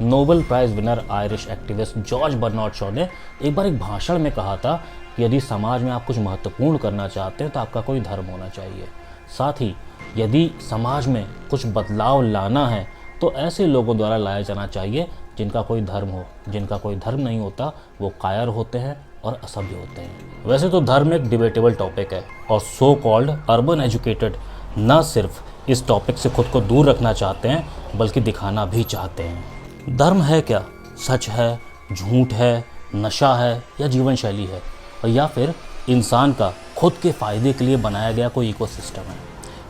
Nobel prize winner Irish activist George Bernard Shaw ने एक बार एक भाषण में कहा था कि यदि समाज में आप कुछ महत्वपूर्ण करना चाहते हैं तो आपका कोई धर्म होना चाहिए। साथ ही यदि समाज में कुछ बदलाव लाना है तो ऐसे लोगों द्वारा लाया जाना चाहिए जिनका कोई धर्म हो। जिनका कोई धर्म नहीं होता वो कायर होते हैं और असभ्य होते हैं। वैसे तो धर्म एक डिबेटेबल टॉपिक है और सो कॉल्ड अर्बन एजुकेटेड न सिर्फ इस टॉपिक से खुद को दूर रखना चाहते हैं बल्कि दिखाना भी चाहते हैं। धर्म है क्या? सच है, झूठ है, नशा है या जीवन शैली है, और या फिर इंसान का खुद के फ़ायदे के लिए बनाया गया कोई इकोसिस्टम है।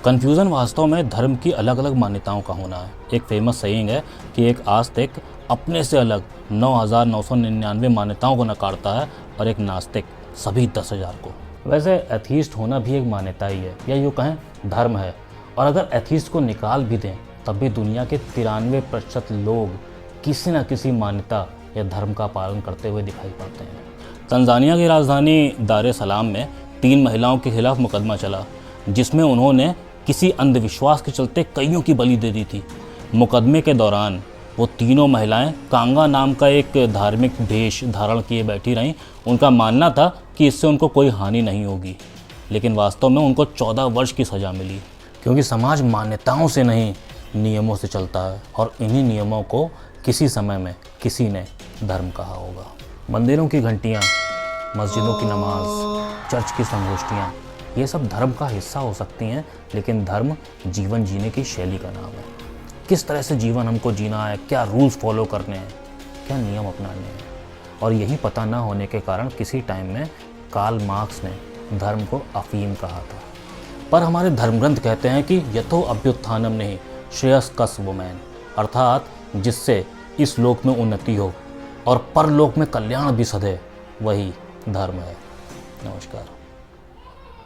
कन्फ्यूज़न वास्तव में धर्म की अलग अलग मान्यताओं का होना है। एक फेमस सेइंग है कि एक आस्तिक अपने से अलग 9,999 मान्यताओं को नकारता है और एक नास्तिक सभी 10,000 को। वैसे एथीस्ट होना भी एक मान्यता ही है, या यूँ कहें धर्म है। और अगर एथीस्ट को निकाल भी दें तब भी दुनिया के 93% लोग किसी न किसी मान्यता या धर्म का पालन करते हुए दिखाई पड़ते हैं। तंजानिया की राजधानी दार ए सलाम में 3 महिलाओं के खिलाफ मुकदमा चला जिसमें उन्होंने किसी अंधविश्वास के चलते कईयों की बलि दे दी थी। मुकदमे के दौरान वो तीनों महिलाएं कांगा नाम का एक धार्मिक भेष धारण किए बैठी रहीं। उनका मानना था कि इससे उनको कोई हानि नहीं होगी, लेकिन वास्तव में उनको 14 वर्ष की सज़ा मिली, क्योंकि समाज मान्यताओं से नहीं नियमों से चलता है और इन्हीं नियमों को किसी समय में किसी ने धर्म कहा होगा। मंदिरों की घंटियाँ, मस्जिदों की नमाज, चर्च की संगोष्ठियाँ, ये सब धर्म का हिस्सा हो सकती हैं, लेकिन धर्म जीवन जीने की शैली का नाम है। किस तरह से जीवन हमको जीना है, क्या रूल्स फॉलो करने हैं, क्या नियम अपनाने हैं। और यही पता न होने के कारण किसी टाइम में कार्ल मार्क्स ने धर्म को अफीम कहा था। पर हमारे धर्मग्रंथ कहते हैं कि यथो अभ्युत्थानम नहीं श्रेयस्कस्वमेन, अर्थात जिससे इस लोक में उन्नति हो और परलोक में कल्याण भी सधे, वही धर्म है। नमस्कार।